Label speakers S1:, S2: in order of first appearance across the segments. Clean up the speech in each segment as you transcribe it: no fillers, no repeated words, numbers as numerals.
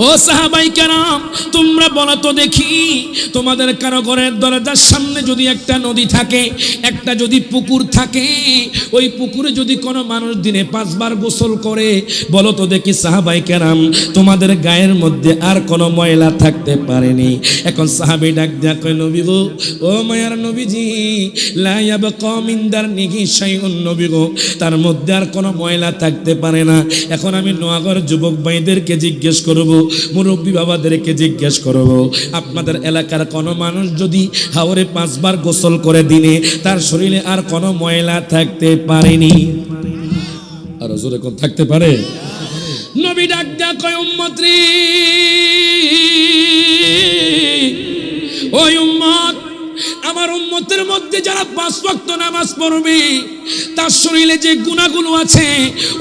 S1: ও সাহাবায়ে কেরাম, তোমরা বলো তো দেখি, তোমাদের কারো ঘরের দরজার সামনে যদি একটা নদী থাকে, একটা যদি পুকুর থাকে, ওই পুকুরে যদি কোনো মানুষ দিনে 5 বার গোসল করে, বলো তো দেখি সাহাবায়ে কেরাম, তোমাদের গায়ের মধ্যে আর কোনো ময়লা থাকতে পারেনি? এখন সাহাবী ডাক দিয়া কয়, নবী গো, ও মায়ার নবীজি, লা ইয়াবকা মিন দারনিহি শাইউন, নবী গো, তার মধ্যে আর কোনো ময়লা থাকতে পারে না। এখন আমি নোয়াগর যুবক ভাইদেরকে জিজ্ঞেস করব, মুরব্বী বাবাদেরকে জিজ্ঞেস করব, আপনাদের এলাকার কোনো মানুষ যদি হাওরে 5 বার গোসল করে দিনে, তার শরীরে আর কোনো ময়লা থাকতে পারেনি? আর জোরে কোন থাকতে পারে? নবী ডাক দেয়া কয়, উম্মত রে, ওই উম্মত, আমার উম্মতের মধ্যে যারা 5 ওয়াক্ত নামাজ পড়বে, তার শরীরে যে গুনাহগুলো আছে,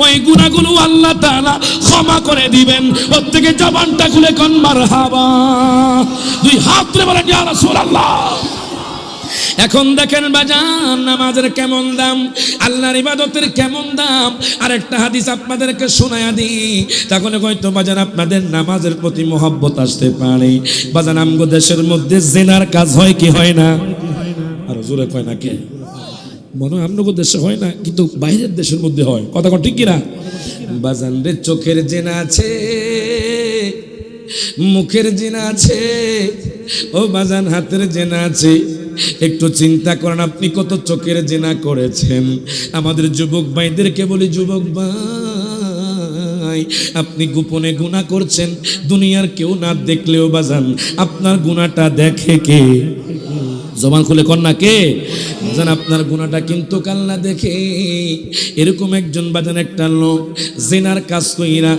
S1: ওই গুনাহগুলো আল্লাহ তাআলা ক্ষমা করে দিবেন। ওর থেকে জবানটা খুলে কোন মারহাবা, 2 হাত তুলে বলেন ইয়া রাসূলুল্লাহ। এখন দেখেন বাজান, নামাজের কেমন দাম, আল্লাহর ইবাদতের কেমন দাম। আর একটা হাদিস আপনাদেরকে শোনায়া দিই, তখন হয়তো বাজান আপনাদের নামাজের প্রতি মহব্বত আসতে পারে। বাজান, আমগো দেশের মধ্যে জিনার কাজ হয় কি হয় না? আর জোরে কয় না কে? মনে হয় আমগো দেশে হয় না, কিন্তু বাইরের দেশের মধ্যে হয়। কথা কোন ঠিক কিনা? বাজান রে, চোখের জিনা আছে, মুখের জিনা আছে, ও বাজান হাতের জিনা আছে। একটু চিন্তা করেন, আপনি কত চোখের জিনা করেছেন। আমাদের যুবক ভাইদেরকে বলি, যুবক ভাই, আপনি গোপনে গুনাহ করছেন, দুনিয়ার কেউ না দেখলেও বাজান আপনার গুনাহটা দেখে কে? জবান খুলে কন্যা কে? বাজান, আপনার গুনাহটা কিন্তু আল্লাহ দেখে। এরকম একজন বাজান, একটা লোক জিনার কাজ কইরা,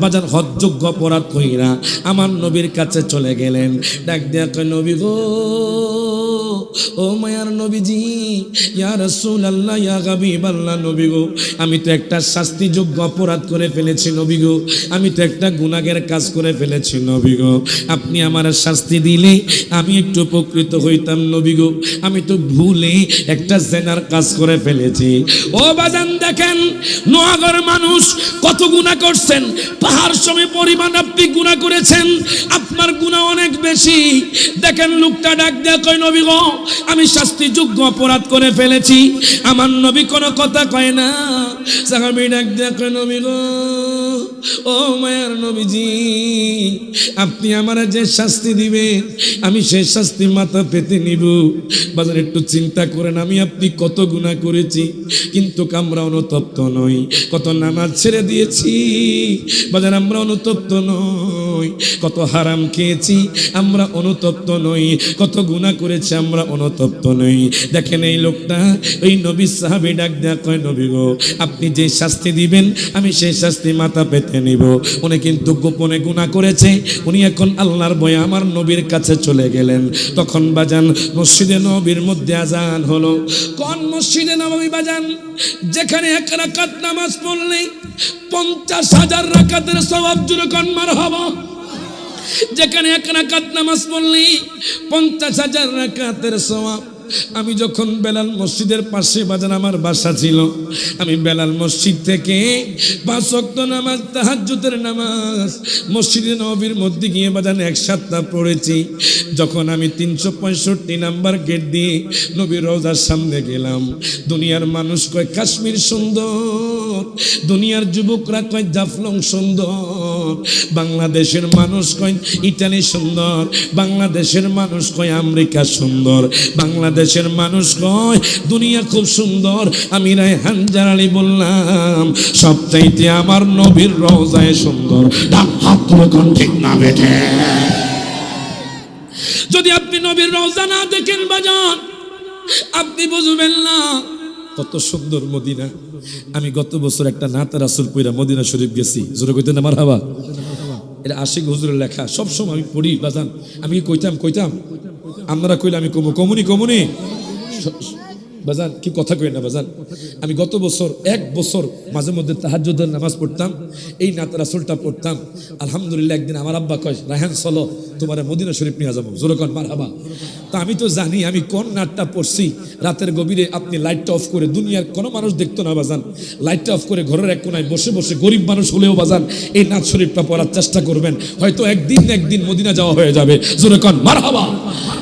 S1: বাজান হজ্জযোগ্য অপরাধ কইরা আমার নবীর কাছে চলে গেলেন। ডাক দিয়া কয়, নবী গো, ও মায়ার নবীজি, ইয়া রাসূলুল্লাহ, ইয়া হাবিবাল্লাহ, নবী গো, আমি তো একটা শাস্তিযোগ্য অপরাধ করে ফেলেছি নবী গো, আমি তো একটা গুনাহের কাজ করে ফেলেছি নবী গো, আপনি আমার শাস্তি দিলে আমি একটু উপকৃত হইতাম নবী গো, আমি তো ভুলে একটা জিনার কাজ করে ফেলেছি। ও বাজান, দেখেন নোয়াগর মানুষ কত গুনাহ করছেন, পাহাড় সম পরিমাণ আপনি গুনাহ করেছেন, আপনার গুনাহ অনেক বেশি। দেখেন লোকটা ডাক দেয়া কয়, নবী গো, আমি শাস্তিযোগ্য অপরাধ করে ফেলেছি। আমার নবী কোনো কথা কয় না। সাহাবী ডাক দেয়া কয়, নবী গো, ও মায়ার নবীজি, আপনি আমার যে শাস্তি দিবেন, আমি সেই শাস্তি মাথা পেতে নিব। বাজার একটু চিন্তা করেন, আমি আপনি কত গুনাহ করেছি, কিন্তু আমরা অনুতপ্ত নই। কত নামাজ ছেড়ে দিয়েছি বাজার, আমরা অনুতপ্ত নই। কত হারাম খেয়েছি, আমরা অনুতপ্ত নই। কত গুনাহ করেছি, আমরা অনুতপ্ত নই। দেখেন এই লোকটা, ওই নবী সাহাবী ডাক দেয়া কয়, নবী গো, আপনি যে শাস্তি দিবেন আমি সেই শাস্তি মাথা পেতে নিব। উনি কিন্তু গোপনে গুনাহ করেছে, উনি এখন আল্লাহর ভয়ে আমার নবীর কাছে চলে গেলেন। তখন বাজান মসজিদে নববীর মধ্যে আজান হলো। কোন মসজিদে নববী বাজান? যেখানে 1 রাকাত নামাজ পড়লে 50,000 রাকাতের সওয়াব। জোরে কোন মারহাবা। যেখানে 1 রাকাত নামাজ পড়লে 50,000 রাকাতের সওয়াব। আমি যখন বেলাল মসজিদের পাশে বাজান আমার বাসা ছিল, আমি বেলাল মসজিদ থেকে 5 ওয়াক্ত নামাজ, তাহাজ্জুদের নামাজ মসজিদে নববীর মধ্যে গিয়ে বাজান 1 সপ্তাহ পড়েছি। যখন আমি 365 নাম্বার গেট দিয়ে নবীর রওজার সামনে গেলাম, দুনিয়ার মানুষ কয় কাশ্মীর সুন্দর, দুনিয়ার যুবকরা কয় জাফলং সুন্দর, বাংলাদেশের মানুষ কয় ইটালি সুন্দর, বাংলাদেশের মানুষ কয় আমেরিকা সুন্দর, বাংলাদেশের মানুষ কয় দুনিয়া খুব সুন্দর। আমি রায়হান জালালি বললাম, সবচাইতে আমার নবীর রওজায় সুন্দর। হাত তুলে কোন ঠিক না বেঠে? যদি আপনি নবীর রওজা না দেখেন বাজান, আপনি বুঝবেন না কত সুন্দর মদিনা। আমি গত বছর একটা নাত রাসূল পয়রা মদিনা শরীফ গেছি। জোরে কইতেন না মারহাবা? এটা আশিক হুজুরের লেখা, সবসময় আমি পড়ি বাজান। আমি কইতাম, আপনারা কইলে আমি কমুনি বাজান কি কথা কই না বাজান, আমি গত বছর 1 বছর মাঝে মধ্যে তাহাজ্জুদের নামাজ পড়তাম, এই নাত রাসূলটা পড়তাম। আলহামদুলিল্লাহ একদিন আমার আব্বা কয়, রায়হান চলো তোমারে মদিনা শরীফ নিয়ে যাবো, জোরে কোন মারহাবা। তা আমি তো জানি আমি কোন নাটটা পড়ছি। রাতের গভীরে আপনি লাইটটা অফ করে, দুনিয়ার কোনো মানুষ দেখতো না বাজান, লাইটটা অফ করে ঘরের এক কোনায় বসে বসে গরিব মানুষ হলেও বাজান এই নাত শরীফটা পড়ার চেষ্টা করবেন, হয়তো একদিন না একদিন মদিনা যাওয়া হয়ে যাবে, জোরে কোন মারহাবা।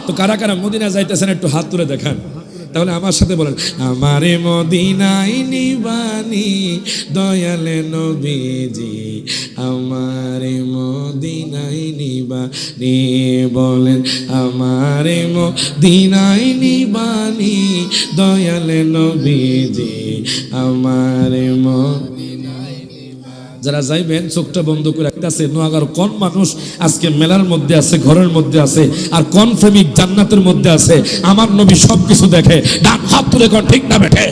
S1: তো কারা কারা মদিনা যাইতেছেন একটু হাত তুলে দেখান, তাহলে আমার সাথে বলেন, আমারে মদিনায় নিবানি দয়ালে নবীজি, আমারে মদিনায় নিবানি, বলেন আমারে মদিনায় নিবানি দয়ালে নবীজি, আমারে যারা যাইবেন চোখটা বন্ধ করে আছে। নোয়াগার কোন মানুষ আজকে মেলার মধ্যে আছে, ঘরের মধ্যে আছে, আর কোন প্রেমিক জান্নাতের মধ্যে আছে? আমার নবী সবকিছু দেখে, ডান হাত তুলে কোন ঠিক না বেঠে?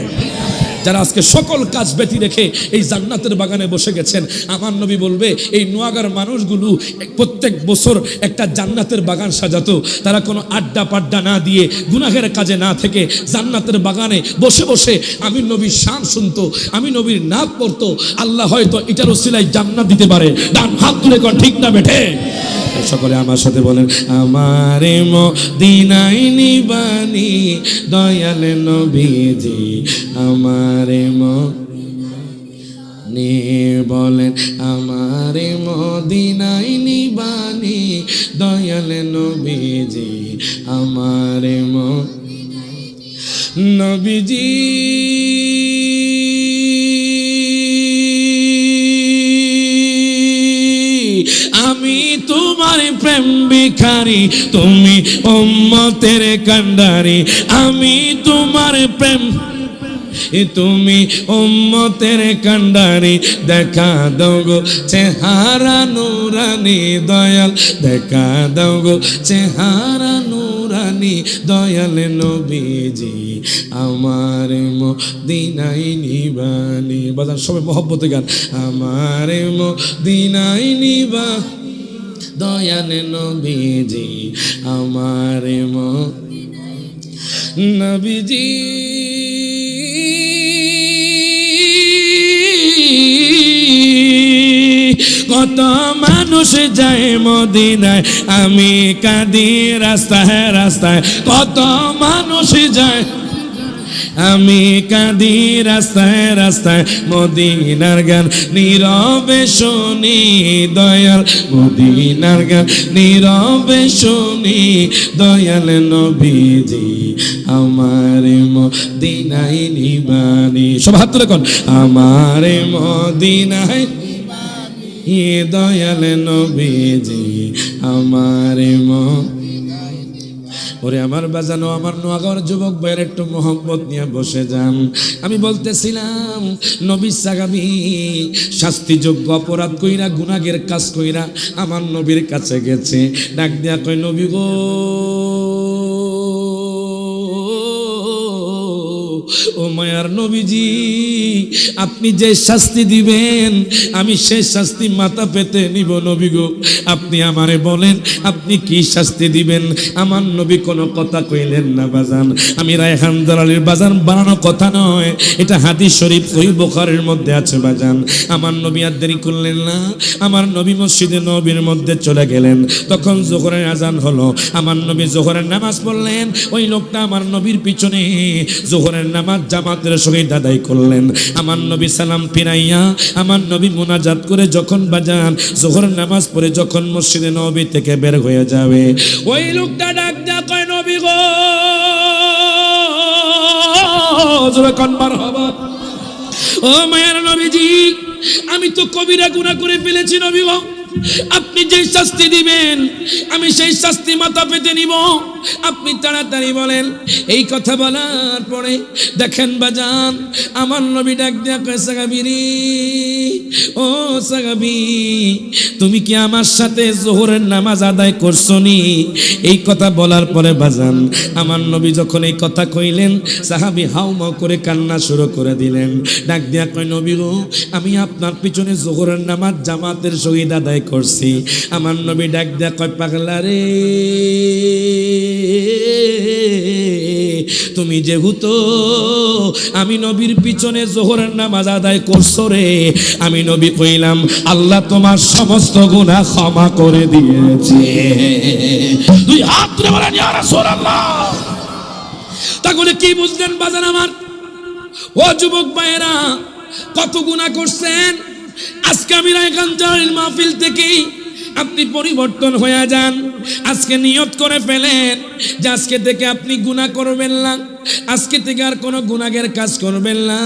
S1: যারা আজকে সকল কাজ ব্যতি রেখে এই জান্নাতের বাগানে বসে গেছেন, আমার নবী বলবে এই নোয়াগার মানুষগুলো প্রত্যেক বছর একটা জান্নাতের বাগান সাজাতো, তারা কোনো আড্ডা পাড্ডা না দিয়ে গুনাহের কাজে না থেকে জান্নাতের বাগানে বসে বসে আমি নবীর শান শুনতো, আমি নবীর নাম পড়তো। আল্লাহ হয়তো এটার ওসিলায় জান্নাত দিতে পারে, ডান হাত তুলে কোন ঠিক না বেঠে? সকলে আমার সাথে বলেন, আমারে মদিনায় নিবানি দয়ালে নবীজি, আমারে মদিনায়, বলেন আমারে মদিনায় নিবানি দয়ালে নবীজি, আমারে নবীজি। আমি তোমার প্রেম ভিখারি, তুমি উম্মতের কান্ডারি, আমি তোমার প্রেম, তুমি উম্মতের কান্ডারি, দেখা দাও গো চেহারা নুরানি দয়াল, দেখা দাও গো চেহারা নুরানি দয়াল নবীজি, আমার মদিনায় নিবানি। বাজান সবাই মহব্বতে গান, আমার মদিনায় নিবা দয়াল নবীজি, আমার নবীজি। কত মানুষ যায় মদিনায়, আমি কাঁদি রাস্তায় রাস্তায়, কত মানুষ যায় আমি কাঁদি রাস্তায় রাস্তায়, মদিনার গান নীরবে শুনি দয়াল, মদিনার গান নীরবে শুনি দয়াল নবীজি, আমার মদিনায় নিবানি। সব হাত তুলে কোন, আমার মদিনায় দয়াল নবীজি, আমার ওরে আমার বাজানো আমার নোয়াগাঁওর যুবক ভাইয়ের একটু মোহাম্মত নিয়ে বসে যান। আমি বলতেছিলাম নবী সাহাবী শাস্তিযোগ্য অপরাধ কইরা গুনাহের কাজ কইরা আমার নবীর কাছে গেছে, ডাক দিয়া কয়, নবী গো ও মায়ার নবীজি, আপনি যে শাস্তি দিবেন আমি সেই শাস্তি মাথা পেতে নিব নবী গো, আপনি আমারে বলেন আপনি কি শাস্তি দিবেন। আমার নবী কোনো কথা কইলেন না বাজান, আমি রায়হান দালালির বাজান বানানো কথা নয়, এটা হাদিস শরীফ সহিহ বুখারীর মধ্যে আছে বাজান। আমার নবী আর দেরি করলেন না, আমার নবী মসজিদে নবীর মধ্যে চলে গেলেন। তখন যোহরের আজান হলো, আমার নবী যোহরের নামাজ পড়লেন। ওই লোকটা আমার নবীর পিছনে যোহরের নামাজ জামাতের সহিত আদায় করলেন। আমার নবী সালাম ফিরাইয়া আমার নবী মুনাজাত করে যখন বাজান যোহরের নামাজ পড়ে যখন মসজিদে নবী থেকে বের হয়ে যাবে, ওই লোকটা ডাক দেয়া কয়, নবী গো, জোরে কোন মারহাবা। ও মায়ের নবীজি, আমি তো কবিরা গুনাহ করে ফেলেছি নবী গো, আপনি যে শাস্তি দিবেন আমি সেই শাস্তি মাথা পেতে নিব, আপনি তাড়াতাড়ি বলেন। এই কথা বলার পরে দেখেন বাজান আমার নবী ডাক দিয়া কয়, সাহাবী রে, ও সাহাবী, তুমি কি আমার সাথে যোহরের নামাজ আদায় করছো নি? এই কথা বলার পরে বাজান আমার নবী যখন এই কথা কইলেন, সাহাবী হাউমাউ করে কান্না শুরু করে দিলেন। ডাক দিয়া কয়, নবী গো, আমি আপনার পিছনে যোহরের নামাজ জামাতের সহিত আদায় করছি। আমার নবী ডাক দিয়া কয়, পাগলা রে, তুমি যেহেতু আমি নবীর পিছনে যোহরের নামাজ আদায় করছো রে, আমি নবী কইলাম আল্লাহ তোমার সমস্ত গুনাহ ক্ষমা করে দিয়েছে। দুই হাত তুলে বলেন ইয়া রাসূলুল্লাহ। তাহলে কি বুঝলেন বাজান আমার? ও যুবক ভাইরা, কত গুনাহ করছেন। আজকে আমি রায়গঞ্জের মাহফিল থেকে আপনি পরিবর্তন হয়ে যান। আজকে নিয়ত করে ফেলেন যে আজকে থেকে আপনি গুনাহ করবেন না, আজকে থেকে আর কোনো গুনাহের কাজ করবেন না।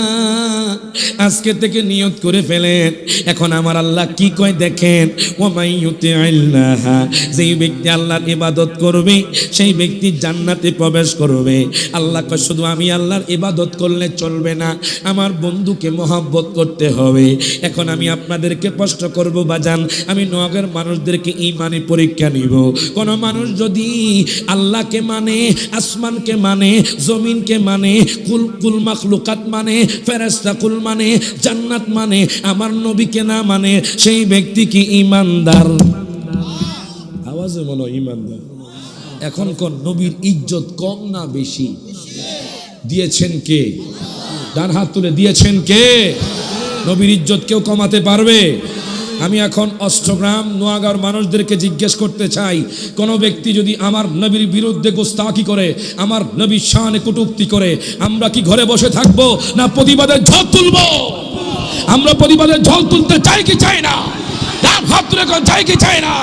S1: আজকে থেকে নিয়ত করে ফেলেন। এখন আমার আল্লাহ কি কয় দেখেন, ওয়ামাই ইউতিইল্লাহ, যেই ব্যক্তি আল্লাহর ইবাদত করবে সেই ব্যক্তি জান্নাতে প্রবেশ করবে। আল্লাহ কয় শুধু আমি আল্লাহর ইবাদত করলে চলবে না, আমার বন্ধুকে মহব্বত করতে হবে। এখন আমি আপনাদেরকে প্রশ্ন করব বাজান, আমি নগর মানুষদেরকে ইমানি পরীক্ষা নিব। কোন মানুষ যদি আল্লাহকে মানে, আসমানকে মানে, জমিনকে মানে, কুল মাখলুকাত মানে, ফেরেশতা কুল মানে, জান্নাত মানে, আমার নবীকে না মানে, সেই ব্যক্তি কি ঈমানদার? আওয়াজে বলো ঈমানদার। এখন কোন নবীর ইজ্জত কম না বেশি? দিয়েছেন কে? ডান হাত তুলে দিয়েছেন কে? নবীর ইজ্জত কেউ কমাতে পারবে? আমি এখন অষ্টগ্রাম নোয়াগাঁওর মানুষদেরকে জিজ্ঞেস করতে চাই, কোন ব্যক্তি যদি আমার নবীর বিরুদ্ধে গোস্তাকি করে, আমার নবীর শানে কটূক্তি করে, আমরা কি ঘরে বসে থাকবো না প্রতিবাদের ঝড় তুলবো? আমরা প্রতিবাদের ঝড় তুলতে চাই কি চাই না? হাত তুলে চাই কি চাই না?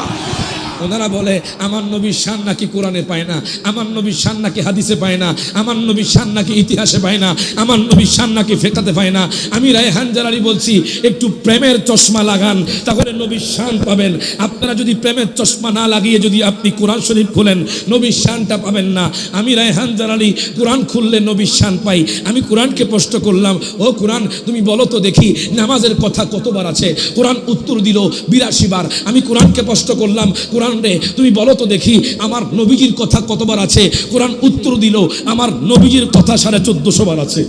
S1: ওনারা বলে আমার নবীর শান নাকি কোরআনে পায় না, আমার নবীর শান নাকি হাদিসে পায় না, আমার নবীর শান নাকি ইতিহাসে পায় না, আমার নবীর শান নাকি ফিকহে পায় না। আমি রায়হান জালালী বলছি, একটু প্রেমের চশমা লাগান, তাহলে নবীর শান পাবেন। আপনারা যদি প্রেমের চশমা না লাগিয়ে যদি আপনি কোরআন শরীফ খুলেন, নবীর শানটা পাবেন না। আমি রায়হান জালালী কোরআন খুললে নবীর শান পাই। আমি কোরআনকে প্রশ্ন করলাম, ও কোরআন তুমি বলো তো দেখি নামাজের কথা কতবার আছে? কোরআন উত্তর দিল 82 বার। আমি কোরআনকে প্রশ্ন করলাম, কোরআন রে তুমি বলো তো দেখি আমার নবীজির কথা কতবার আছে? কোরআন উত্তর দিল আমার নবীজির কথা 1450 বার আছে।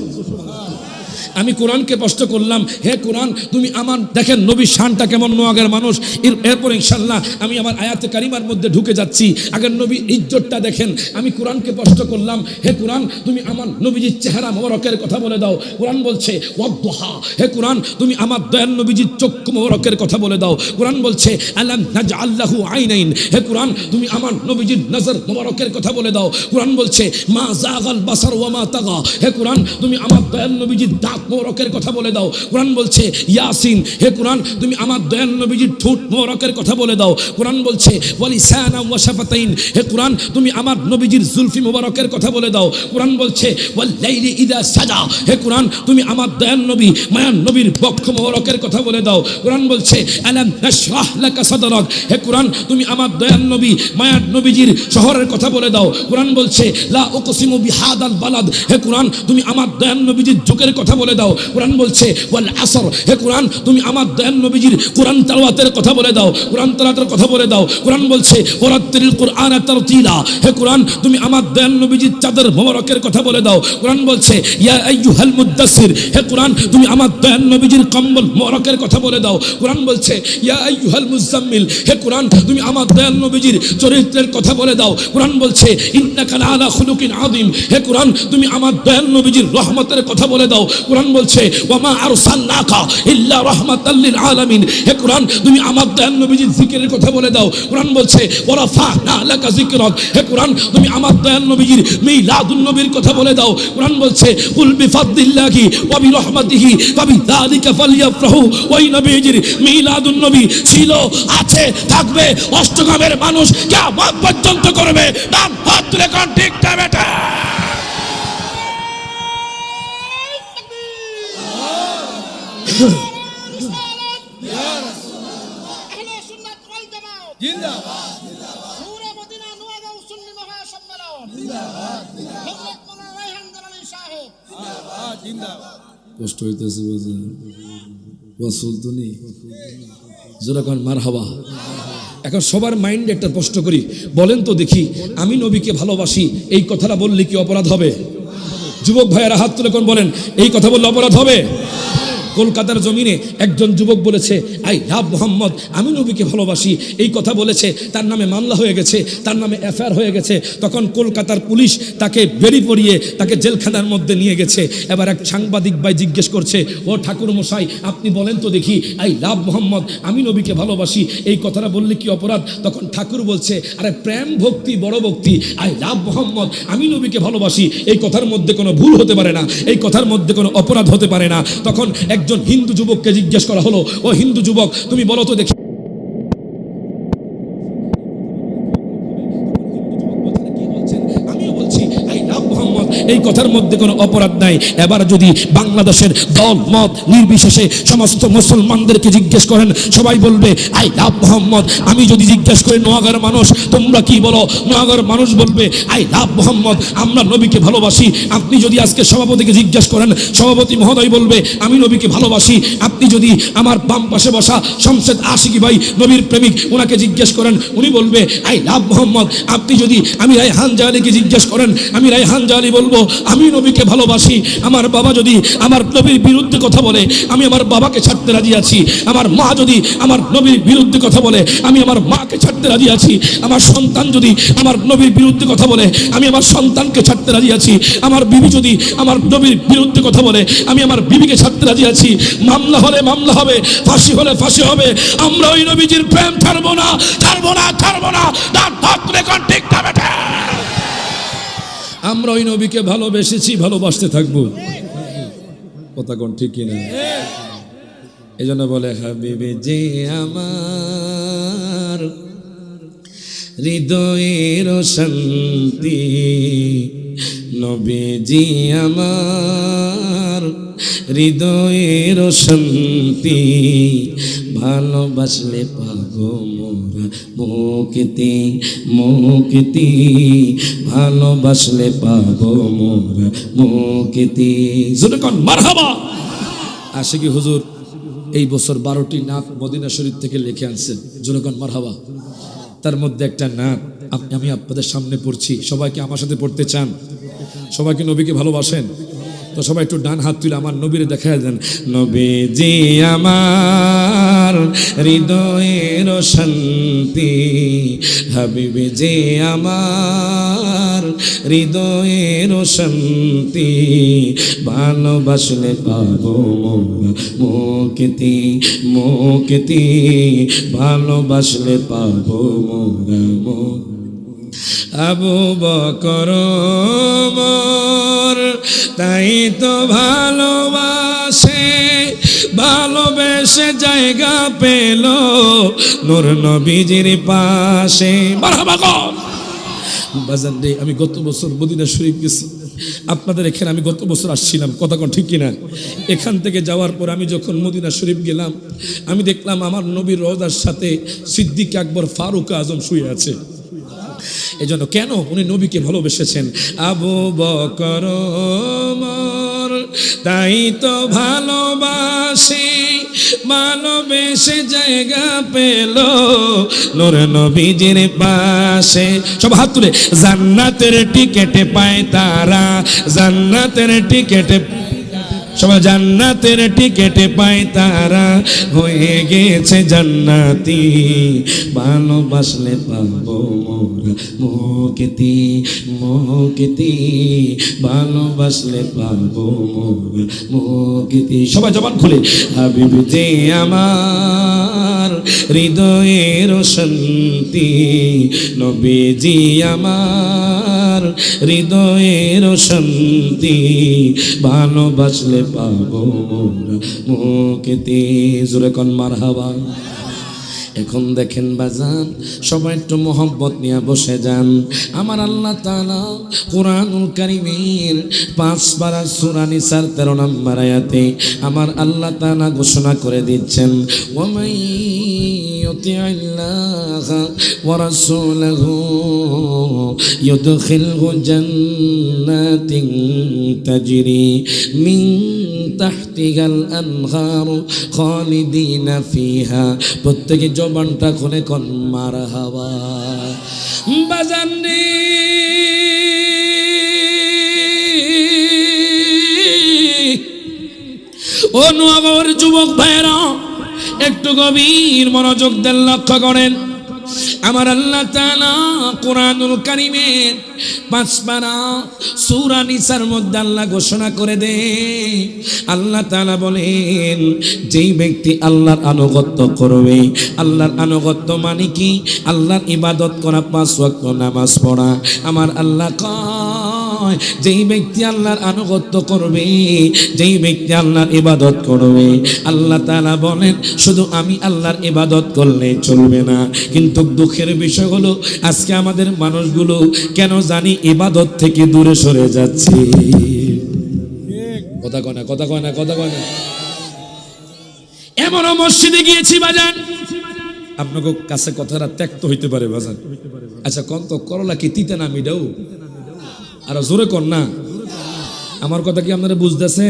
S1: আমি কোরআনকে প্রশ্ন করলাম, হে কোরআন তুমি আমার দেখেন নবীর শানটা কেমন নোয়াগাঁর মানুষ। এরপর ইনশাল্লাহ আমি আমার আয়াতে কারিমার মধ্যে ঢুকে যাচ্ছি। আগের নবীর ইজ্জতটা দেখেন। আমি কোরআনকে প্রশ্ন করলাম, হে কোরআন তুমি আমার নবীজির চেহারা মোবারকের কথা বলে দাও। কোরআন বলছে ওয়াদ্দুহা, হে কোরআন তুমি আমার দয়াল নবীজির চক্ষু মোবারকের কথা বলে দাও। কোরআন বলছে আলাম নাজআল লাহু আইনাইন, হে কোরআন তুমি আমার নবীজির নজর মোবারকের কথা বলে দাও। কোরআন বলছে মা যাগাল বাসার ওয়া মা তাগা, হে কোরআন তুমি আমার দয়াল নবীজির দাঁত মোবারকের কথা বলে দাও। কোরআন বলছে ইয়াসিন, হে কোরআন তুমি আমার দয়াল নবীজির ঠোঁট মোবারকের কথা বলে দাও। কোরআন বলছে ওয়ালিসানা ওয়া শাফাতাইন, হে কোরআন তুমি আমার নবীজির জুলফি মোবারকের কথা বলে দাও। কোরআন বলছে ওয়াল লাইলি ইযা সাজা, হে কোরআন তুমি আমার দয়াল নবী মায়ান নবীর বক্ষ মোবারকের কথা বলে দাও। কোরআন বলছে আলাম নাশরাহ লাকা সাদরাক, হে কোরআন তুমি আমার দয়াল নবী মায়ান নবীজির শহরের কথা বলে দাও। কোরআন বলছে লা উকসিমু বিহাদাল বালাদ, হে কোরআন তুমি আমার দয়াল নবীজির যুগের কথা বলে দাও। কোরআন বলছে ওয়াল আসর, হে কোরআন তুমি আমার দয়াল নবীজির কোরআন তেলাওয়াতের কথা বলে দাও। কোরআন তেলাওয়াতের কথা বলে দাও। কোরআন বলছে ওয়ারাত্তিলিল কুরআন তারতিলা, হে কোরআন তুমি আমার দয়াল নবীজির চাদর মোবারকের কথা বলে দাও। কোরআন বলছে ইয়া আইয়ুহাল মুদ্দাসসির, হে কোরআন তুমি আমার দয়াল নবীজির কম্বল মোবারকের কথা বলে দাও। কোরআন বলছে ইয়া আইয়ুহাল মুজাম্মিল, হে কোরআন তুমি আমার দয়াল নবীজির চরিত্রের কথা বলে দাও। কোরআন বলছে ইন্নাকা লাআলা খুলুকিন আযীম, হে কোরআন তুমি আমার দয়াল নবীজির রহমতের কথা বলে দাও। কোরআন বলছে ওয়ামা আরসালনাকা ইল্লা রাহমাতাল লিল আলামিন, হে কোরআন তুমি আমার দয়াল নবীজির জিকিরের কথা বলে দাও। কোরআন বলছে ওয়ারাফা'না লাকা যিকরাক, হে কোরআন তুমি আমার দয়াল নবীজির মিলাদুন নবীর কথা বলে দাও। কোরআন বলছে কুল বিফাদলিল্লাহি ওয়া বিরহমাতিহি ফাবিযালিকা ফালইফরাহু, ওই নবীজির মিলাদুন নবী ছিল, আছে, থাকবে। অষ্টগ্রামের মানুষ কিয়ামত পর্যন্ত করবে। নাম হাত তুলে কোন ঠিক না বেটা? কষ্ট হইতেছে মারহাবা। এখন সবার মাইন্ডে একটা প্রশ্ন করি, বলেন তো দেখি আমি নবীকে ভালোবাসি এই কথাটা বললে কি অপরাধ হবে? যুবক ভাইয়েরা হাত তুলে কোন বলেন এই কথা বললে অপরাধ হবে? কলকাতার জমিনে একজন যুবক বলেছে আই লাভ মোহাম্মদ, আমি নবীকে ভালোবাসি, এই কথা বলেছে, তার নামে মামলা হয়ে গেছে, তার নামে এফআইআর হয়ে গেছে। তখন কলকাতার পুলিশ তাকে বেরি পরিয়ে তাকে জেলখানার মধ্যে নিয়ে গেছে। এবার এক সাংবাদিক ভাই জিজ্ঞেস করছে, ও ঠাকুর মশাই আপনি বলেন তো দেখি, আই লাভ মোহাম্মদ, আমি নবীকে ভালোবাসি, এই কথাটা বললে কি অপরাধ? তখন ঠাকুর বলছে, আরে প্রেম ভক্তি বড় ভক্তি, আই লাভ মোহাম্মদ, আমি নবীকে ভালোবাসি, এই কথার মধ্যে কোনো ভুল হতে পারে না, এই কথার মধ্যে কোনো অপরাধ হতে পারে না। তখন একজন হিন্দু যুবককে জিজ্ঞেস করা হলো, ও হিন্দু যুবক তুমি বলো তো দেখি, এই কথার মধ্যে কোনো অপরাধ নাই। এবার যদি বাংলাদেশের দল মত নির্বিশেষে সমস্ত মুসলমানদেরকে জিজ্ঞেস করেন, সবাই বলবে আই লাভ মোহাম্মদ। আমি যদি জিজ্ঞেস করি নোয়াগার মানুষ তোমরা কি বলো, নোয়াগার মানুষ বলবে আই লাভ মোহাম্মদ, আমরা নবীকে ভালোবাসি। আপনি যদি আজকে সভাপতিকে জিজ্ঞেস করেন, সভাপতি মহোদয় বলবে আমি নবীকে ভালোবাসি। আপনি যদি আমার বাম পাশে বসা শমশেদ আশিকি ভাই নবীর প্রেমিক ওনাকে জিজ্ঞেস করেন, উনি বলবে আই লাভ মোহাম্মদ। আপনি যদি আমি রায়হান জাহালিকে জিজ্ঞেস করেন, আমি রায়হান জাহালি বলবো আমি নবীকে ভালোবাসি। আমার বাবা যদি আমার নবীর বিরুদ্ধে কথা বলে আমি আমার বাবাকে ছাড়তে রাজি আছি। আমার মা যদি আমার নবীর বিরুদ্ধে কথা বলে আমি আমার মাকে ছাড়তে রাজি আছি। আমার সন্তান যদি আমার নবীর বিরুদ্ধে কথা বলে আমি আমার সন্তানকে ছাড়তে রাজি আছি। আমার বিবি যদি আমার নবীর বিরুদ্ধে কথা বলে আমি আমার বিবিকে ছাড়তে রাজি আছি। মামলা হলে মামলা হবে, ফাঁসি হলে ফাঁসি হবে, আমরা ওই নবীজির প্রেম ছাড়বো না, ছাড়বো না, ছাড়বো না। ঠিক না বেটা, আমরা ওই নবীকে ভালোবেসেছি, ভালোবাসতে থাকবো। কথা কোন ঠিক কিনা? এই জন্য বলে হাবিবে যে আমার হৃদয়ের শান্তি, নবীজি আমার হৃদয়ের শান্তি, ভালোবাসলে পাবো মোরা মুক্তি, মুক্তি, ভালোবাসলে পাবো মোরা মুক্তি। যখন মারহাবা আশিকি হুজুর এই বছর 12টি নাত মদিনা শরীফ থেকে লিখে আনছেন, যখন মারহাবা। তার মধ্যে একটা নাত আমি আপনাদের সামনে পড়ছি, সবাইকে আমার সাথে পড়তে চান? সবাইকে নবীকে ভালোবাসেন তো সবাই একটু ডান হাত তুলে আমার নবীরে দেখায় দেন। নবীজি আমার হৃদয়ের শান্তি, হাবিবে যে আমার হৃদয়ের শান্তি, ভালোবাসলে পাবো মোরা মুক্তি, মুক্তি, ভালোবাসলে পাবো মোরা মুক্তি। আবু বকর ওমর তাই তো ভালোবাসে, ভালোবেসে জায়গা পেল নূর নবীজির পাশে। মারহাবা কর বাজান রে। আমি গত বছর মদিনা শরীফ গেছি, আপনাদের এখানে আমি গত বছর আসছিলাম, কথা কোন ঠিক কিনা? এখান থেকে যাওয়ার পর আমি যখন মদিনা শরীফ গেলাম আমি দেখলাম আমার নবীর রওজার সাথে সিদ্দিক আকবর ফারুক আজম শুয়ে আছে। এজন্য কেন? উনি নবীকে ভালোবেসেছেন। আবু বকর ওমর তাই তো ভালোবাসে, ভালোবেসে জায়গা পেল নূর নবীজির পাশে। সব হাত তুলে। জান্নাতের টিকেটে পায় তারা, জান্নাতের টিকেটে, সবাই জান্নাতের টিকেটে পায় তারা, হয়ে গেছে জান্নাতি, ভালোবাসলে পাবো মোরা মুক্তি, মুক্তি, ভালোবাসলে পাবো মোরা মুক্তি। সবাই জবান খুলে। হাবিবি যে আমার হৃদয়ের শান্তি, নবীজি আমার হৃদয়ের শান্তি, ভালোবাসলে পাবো মোরা মুক্তি। জোরে কোন মারহাবা। এখন দেখেন বাজান, সবাই একটু মোহব্বত নিয়ে বসে যান। আমার আল্লাহ তাআলা কুরআনুল কারীমের 5 পারা সূরা নিসার 13 নম্বর আয়াতে আমার আল্লাহ তাআলা ঘোষণা করে দিচ্ছেন, ওয়া মান ইউতি'িল্লাহা ওয়া রাসূলাহু ইউদখিলহু জান্নাতিন তাজরি মিন তাহতিহাল আনহার খালিদিনা ফিহা। প্রত্যেকে জবানটা খুলে কোন মারহাবা। বাজান রে, ও নোয়াগর যুবক ভাইরা, একটু গভীর মনোযোগ দেন, লক্ষ্য করেন। আমার আল্লাহ তাআলা কোরআনুল কারীমের 5 পারা সূরা নিসার মধ্যে আল্লাহ ঘোষণা করে দেন, আল্লাহ তাআলা বলেন, যেই ব্যক্তি আল্লাহর আনুগত্য করবে, আল্লাহর আনুগত্য মানে কি? আল্লাহর ইবাদত করা, 5 ওয়াক্ত নামাজ পড়া। আমার আল্লাহ কয়, যেই ব্যক্তি আল্লাহর আনুগত্য করবে, যেই ব্যক্তি আল্লাহর ইবাদত করবে, আল্লাহ তাআলা বলেন শুধু আমি আল্লাহর ইবাদত করলে চলবে না। কিন্তু দুঃখের বিষয় হলো আজকে আমাদের মানুষগুলো কেন জানি ইবাদত থেকে দূরে সরে যাচ্ছে। কথা কয় না, কথা কয় না, কথা কয় না। এমনও মসজিদে গিয়েছি বাজান, আপনাকে কাছে কথাটা ত্যাক্ত হইতে পারে বাজান। আচ্ছা কোন তো করলা কি তিতে না মিডাও, আর জোরে কর না। আমার কথা কি আপনারা বুঝতেছে?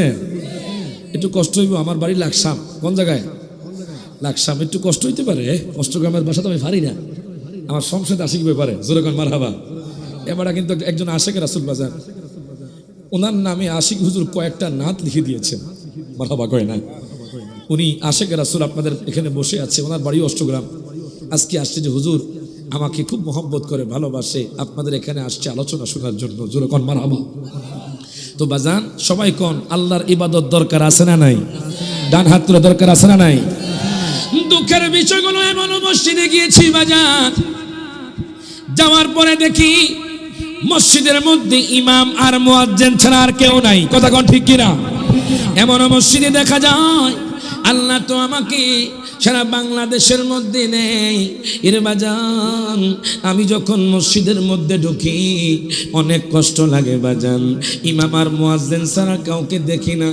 S1: একটু কষ্ট হইব। আমার বাড়ি লাকসাম। কোন জায়গায়? লাকসাম। একটু কষ্ট হইতে পারে, অষ্টগ্রামের ভাষা তো আমি পারি না। আমার সংসদ আশিক ব্যাপারে জোরে কর মারহাবা। এবারে কিন্তু একজন আশিকের রাসূল বাজার, ওনার নামে আশিক হুজুর কয়েকটা নাত লিখে দিয়েছেন, মারহাবা কয় না। উনি আশিকের রাসূল আপনাদের এখানে বসে আছে, ওনার বাড়ি অষ্টগ্রাম। আজকে আসছে যে হুজুর আমাকে খুব মহব্বত করে, ভালোবাসে, আপনাদের এখানে আসছে আলোচনা শোনার জন্য, জোরে কর মারহাবা। তো বাজান সবাই কোন আল্লাহর ইবাদত দরকার আছে না নাই? ডান হাত তুলে দরকার আছে না নাই? দুঃখের বিষয়গুলো এমন, মসজিদে গিয়েছি বাজান, যাওয়ার পরে দেখি মসজিদের মধ্যে ইমাম আর মুয়াজ্জিন ছাড়া আর কেউ নাই। কথা কোন ঠিক কিনা? এমন মসজিদে দেখা যায় আল্লাহ তো আমাকে সারা বাংলাদেশের মধ্যে নেই। এর বাজান আমি যখন মসজিদের মধ্যে ঢুকি অনেক কষ্ট লাগে বাজান। ইমাম আর মুয়াজ্জিন ছাড়া কাউকে দেখি না।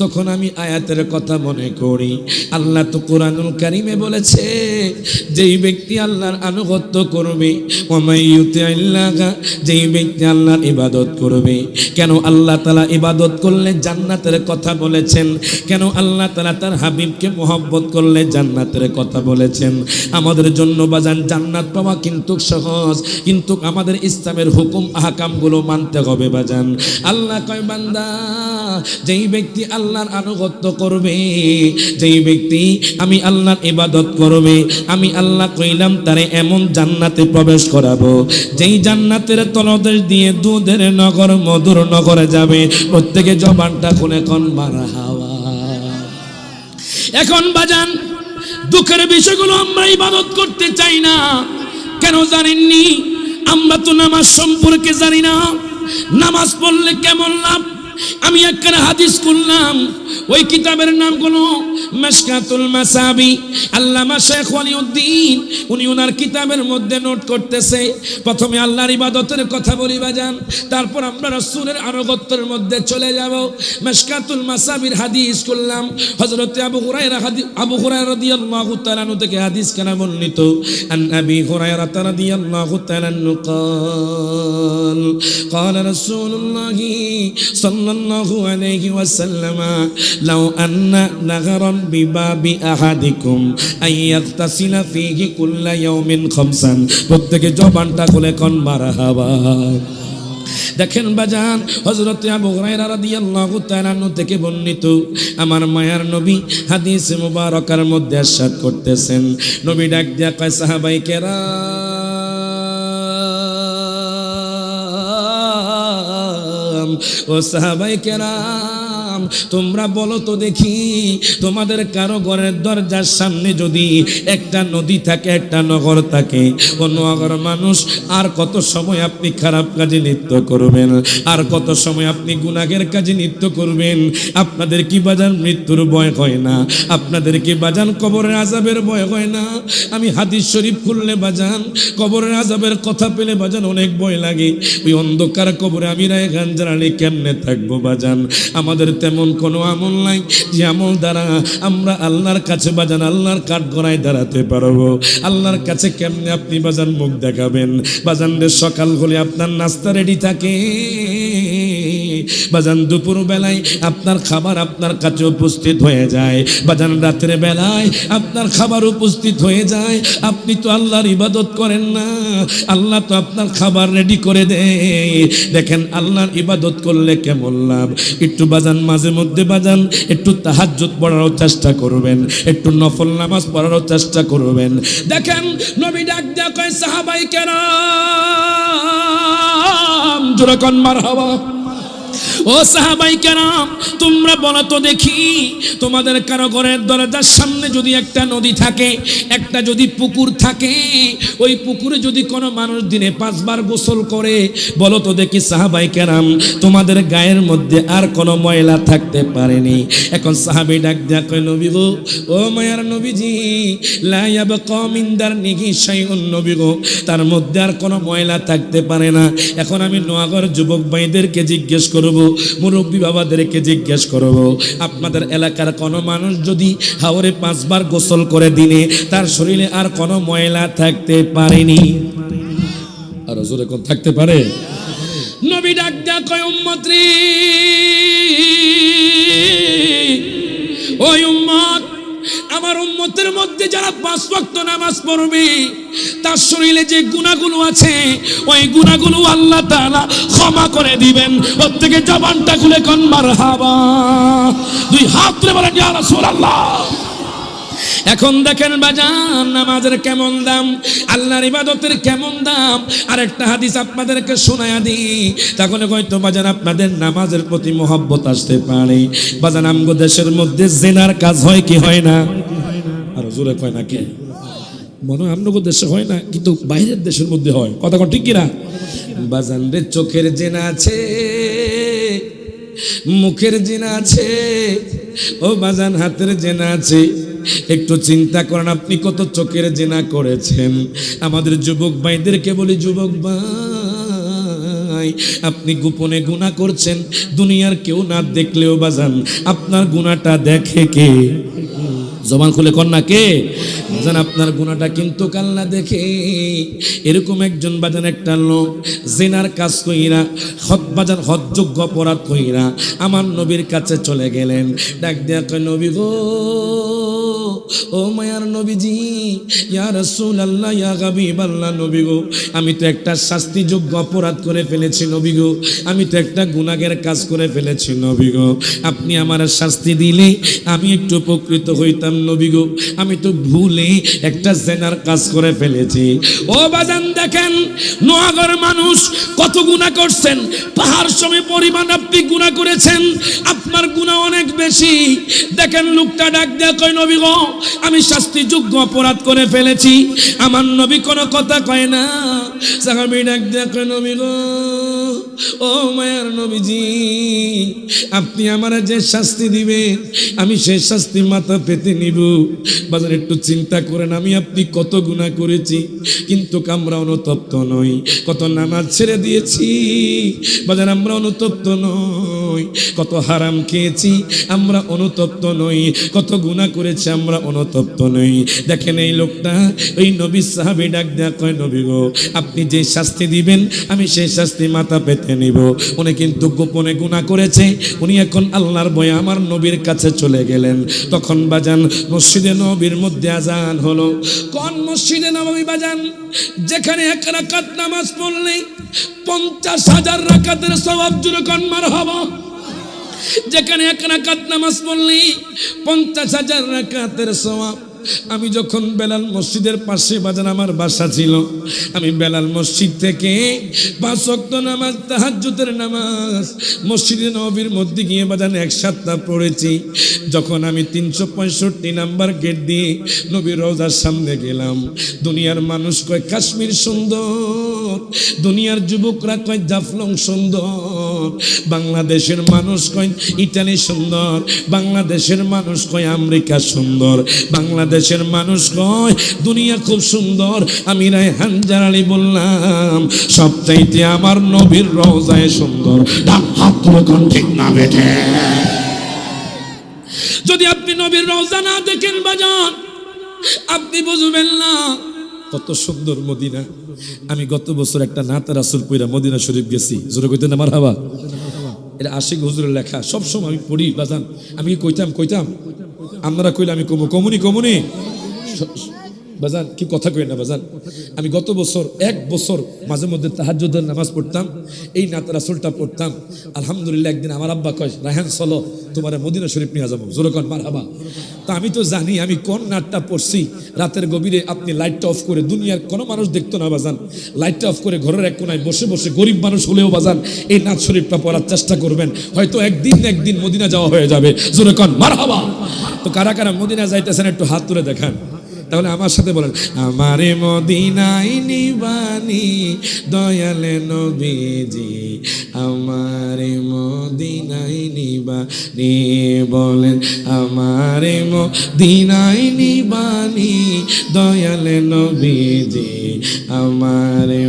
S1: তখন আমি আয়াতের কথা মনে করি। আল্লাহ তো কোরআনুল কারীমে বলেছে, যেই ব্যক্তি আল্লাহর আনুগত্য করবে, ওয়ামাই ইউতিল্লাহা, যেই ব্যক্তি আল্লাহর ইবাদত করবে। কেন আল্লাহ তাআলা ইবাদত করলে জান্নাতের কথা বলেছেন? কেন আল্লাহ তাআলা তার হাবিবকে মহব্বত করলে জান্নাতের কথা বলেছেন? আমাদের জন্য বাজান জান্নাত পাওয়া কিন্তু সহজ, কিন্তু আমাদের ইসলামের হুকুম আহকামগুলো মানতে হবে বাজান। আল্লাহ কয় বান্দা, যেই ব্যক্তি আল্লাহর আনুগত্য করবে, যেই ব্যক্তি আমি আল্লাহর ইবাদত করবে, আমি আল্লাহ কইলাম তারে এমন জান্নাতে প্রবেশ করাবো, যেই জান্নাতের তলদেশ দিয়ে দুধের নগর, মধুর নগরে যাবে। প্রত্যেকে জবানটা খুলে কোন মারহাবা। এখন বাজান দুঃখের বিষয়গুলো, আমরা ইবাদত করতে চাই না। কেন জানেননি? আমরা তো নামাজ সম্পর্কে জানি না। নামাজ পড়লে কেমন লাভ? আমি একখানা হাদিস করলাম, ওই কিতাবের নাম হলো মিশকাতুল মাসাবি। আল্লামা শেখ ওয়ালিউদ্দিন উনি ওনার কিতাবের মধ্যে নোট করতেছে। প্রথমে আল্লাহর ইবাদতের কথা বলি বাজান, তারপর আমরা রাসূলের আনুগত্যের মধ্যে চলে যাব। মিশকাতুল মাসাবির হাদিস করলাম, হযরত আবু হুরায়রা রাদিয়াল্লাহু তাআলা আনহু থেকে হাদিস কেন বর্ণিত। আন আবি হুরায়রা রাদিয়াল্লাহু তাআলা আনহু قال قال رسول الله صلى الله عليه وسلم لو أن نهرا بباب أحدكم أن يغتسل فيه كل يوم 5 প্রত্যেকে জবানটা খুলে কোন মারহাবা। দেখেন বাজান, হযরত আবু হুরায়রা রাদিয়াল্লাহু তাআলা আনহু থেকে বর্ণিত, আমার মায়ার নবী হাদিসে মুবারকার মধ্যে ইরশাদ করতেছেন, নবী ডাক দিয়া কয়, সাহাবায়ে কেরাম, ও সাহাবায়ে কেরাম, তোমরা বলো তো দেখি, তোমাদের কারো ঘরের দরজার সামনে যদি একটা নদী থাকে, একটা নগর থাকে, ও নগর মানুষ আর কত সময় আপনি খারাপ কাজে লিপ্ত করবেন? আর কত সময় আপনি গুনাহের কাজে লিপ্ত করবেন? আপনাদের কি বাজান মৃত্যুর ভয় হয় না? আপনাদের কি বাজান কবরের আযাবের ভয় হয় না? আমি হাদিস শরীফ খুললে বাজান কবরের আযাবের কথা পেলে বাজান অনেক ভয় লাগে। ওই অন্ধকার কবরে আমি রায়গান জ্বালালে কেমনে থাকবো বাজান? আমাদের তেমন কোনো আমল নাই যে আমল দ্বারা আমরা আল্লাহর কাছে বাজান আল্লাহর কাঠগড়ায় দাঁড়াতে পারবো। আল্লাহর কাছে কেমনে আপনি বাজান মুখ দেখাবেন? বাজান সকাল হলে আপনার নাস্তা রেডি থাকে, বাজান দুপুর বেলায় আপনার খাবার আপনার কাছে উপস্থিত হয়ে যায়, বাজান রাতের বেলায় আপনার খাবার উপস্থিত হয়ে যায়, আপনি তো আল্লাহর ইবাদত করেন না, আল্লাহ তো আপনার খাবার রেডি করে দেয়। দেখেন আল্লাহর ইবাদত করলে কেমন লাভ। একটু বাজান মাঝে মধ্যে বাজান একটু তাহাজ্জুদ পড়ারও চেষ্টা করবেন, একটু নফল নামাজ পড়ারও চেষ্টা করবেন। দেখেন নবী ডাক দেয়া কয় সাহাবায়ে কেরাম, জোরে কোন মারহাবা। ও সাহাবায়ে কেরাম, তোমরা বলো তো দেখি, তোমাদের কারো ঘরের দরজার সামনে যদি একটা নদী থাকে, একটা যদি পুকুর থাকে, ওই পুকুরে যদি কোনো মানুষ দিনে 5 বার গোসল করে, বলো তো দেখি সাহাবায়ে কেরাম, তোমাদের গায়ের মধ্যে আর কোনো ময়লা থাকতে পারেনি? এখন সাহাবী ডাক দেয়া কয় নবী গো, ও মায়ার নবীজি, লা ইয়াবকা মিন দারনিহি শাইউন, নবী গো, তার মধ্যে আর কোনো ময়লা থাকতে পারে না। এখন আমি নোয়াগর যুবক ভাইদেরকে জিজ্ঞেস করব, মুরব্বী বাবাদেরকে জিজ্ঞেস করব, আপনাদের এলাকার কোনো মানুষ যদি হাওরে 5 বার গোসল করে দিনে তার শরীরে আর কোনো ময়লা থাকতে পারেনি? আর জোরে কোন থাকতে পারে? নবী ডাক দেয়া কয় উম্মত রে, ওই উম্মত, আমার উম্মতের মধ্যে যারা 5 ওয়াক্ত নামাজ পড়বে তার শরীরে যে গুনাহগুলো আছে ওই গুনাহগুলো আল্লাহ তাআলা ক্ষমা করে দিবেন। ওর থেকে জবানটা খুলে কোন মারহাবা, 2 হাত তুলে বলেন ইয়া রাসূলুল্লাহ। এখন দেখেন বাজান নামাজের কেমন দাম, আল্লাহর ইবাদতের কেমন দাম। আরেকটা হাদিস আপনাদেরকে শোনায়া দিই, তাহলে হয়তো বাজান আপনাদের নামাজের প্রতি মহব্বত আসতে পারে। বাজান আমগো দেশের মধ্যে জিনার কাজ হয় কি হয় না? আর জোরে কয় না কে? মনে হয় আমগো দেশে হয় না, কিন্তু বাইরের দেশের মধ্যে হয়। কথা কোন ঠিক কিনা? বাজান রে, চোখের জিনা আছে, মুখের জিনা আছে, ও বাজান হাতের জিনা আছে। একটু চিন্তা করেন আপনি কত চোখের জিনা করেছেন। আমাদের যুবক ভাইদেরকে বলি, যুবক ভাই, আপনি গোপনে গুনাহ করছেন, দুনিয়ার কেউ না দেখলেও বাজান আপনার গুনাহটা দেখে কে? জবান খুলে কন না কে? বাজান আপনার গুনাহটা কিন্তু আল্লাহ দেখে। এরকম একজন বাজান একটা লোক জিনার কাজ কইরা বাজান হজ্জযোগ্য অপরাধ কইরা আমার নবীর কাছে চলে গেলেন। ডাক দেয়া কয় নবী গো, ও মায়ার নবীজি, ইয়া রাসূলুল্লাহ, ইয়া হাবিবাল্লাহ, নবী গো, আমি তো একটা শাস্তিযোগ্য অপরাধ করে ফেলেছি নবী গো, আমি তো একটা গুনাহের কাজ করে ফেলেছি নবী গো, আপনি আমার শাস্তি দিলে আমি একটু উপকৃত হইতাম নবী গো, আমি তো ভুলে একটা জিনার কাজ করে ফেলেছি। ও বাজান দেখেন নোয়াগর মানুষ কত গুনাহ করছেন, পাহাড় সম পরিমাণ আপনি গুনাহ করেছেন, আপনার গুনাহ অনেক বেশি। দেখেন লোকটা ডাক দেয়া কয় নবী গো, আমি শাস্তিযোগ্য অপরাধ করে ফেলেছি। আমার নবী কোনো কথা কয় না। সাহাবী ডাক দেয়া কয় নবী গো, ও মায়ার নবীজি, আপনি আমার যে শাস্তি দিবেন আমি সেই শাস্তি মাথা পেতে নিব। বাজার একটু চিন্তা করেন, আমি আপনি কত গুনাহ করেছি কিন্তু আমরা অনুতপ্ত নই। কত নামাজ ছেড়ে দিয়েছি বাজার, আমরা অনুতপ্ত নই। কত হারাম খেয়েছি আমরা অনুতপ্ত নই। কত গুনাহ করেছি আমরা অনুতপ্ত নই। দেখেন এই লোকটা ওই নবী সাহাবী ডাক দেয়া কয় নবী গো, আপনি যে শাস্তি দিবেন আমি সেই শাস্তি মাথা পেতে নিব। উনি কিন্তু গোপনে গুনাহ করেছে, উনি এখন আল্লাহর ভয়ে আমার নবীর কাছে চলে গেলেন। তখন বাজান মসজিদে নববীর মধ্যে আজান হলো। কোন মসজিদে নববী বাজান? যেখানে 1 রাকাত নামাজ পড়লে 50,000 রাকাতের সওয়াব, জোরে কোন মারহাবা। যেখানে 1 রাকাত নামাজ পড়লে 50,000 রাকাতের সওয়াব। আমি যখন বেলাল মসজিদের পাশে বাজান আমার বাসা ছিল, আমি বেলাল মসজিদ থেকে 5 ওয়াক্ত নামাজ, তাহাজ্জুদের নামাজ মসজিদে নববীর মধ্যে গিয়ে বাজান 1 সপ্তাহ পড়েছি। যখন আমি 365 নাম্বার গেট দিয়ে নবীর রওজার সামনে গেলাম, দুনিয়ার মানুষ কয় কাশ্মীর সুন্দর, দুনিয়ার যুবকরা কয় জাফলং সুন্দর, বাংলাদেশের মানুষ কয় ইটালি সুন্দর, বাংলাদেশের মানুষ কয় আমেরিকা সুন্দর, বাংলাদেশের মানুষ কয় দুনিয়া খুব সুন্দর। আমি রায়হান জালালি বললাম সবচাইতে আমার নবীর রওজায় সুন্দর। হাত তুলে কোন ঠিক না বেঠে? যদি আপনি নবীর রওজা না দেখেন বাজান আপনি বুঝবেন না কত সুন্দর মদিনা। আমি গত বছর একটা নাত রাসূল পয়রা মদিনা শরীফ গেছি, জোরে কইতেন আমার হাবা। এটা আশিক হুজুরের লেখা, সবসময় আমি পড়ি বাজান। আমি কি কইতাম আপনারা কইলে আমি কমুনি বাজান, কি কথা কই না বাজান। আমি গত বছর 1 বছর মাঝে মধ্যে তাহাজ্জুদের নামাজ পড়তাম, এই নাত রাসূলটা পড়তাম। আলহামদুলিল্লাহ একদিন আমার আব্বা কয়, রায়হান চলো তোমার মদিনা শরীফ নিয়ে যাবো, জোরে কন মারহাবা। তা আমি তো জানি আমি কোন নাটটা পড়ছি। রাতের গভীরে আপনি লাইটটা অফ করে, দুনিয়ার কোনো মানুষ দেখতো না বাজান, লাইটটা অফ করে ঘরের এক কোনায় বসে বসে গরিব মানুষ হলেও বাজান এই নাত শরীফটা পড়ার চেষ্টা করবেন, হয়তো একদিন মদিনা যাওয়া হয়ে যাবে, জোরে কন মারহাবা। তো কারা কারা মদিনা যাইতেছেন একটু হাত তুলে দেখান, তাহলে আমার সাথে বলেন, আমারে মদিনায় নিবানি দয়ালে নবীজি, আমারে মদিনায় নিবানি, বলেন আমারে মদিনায় নিবানি দয়ালে নবীজি, আমারে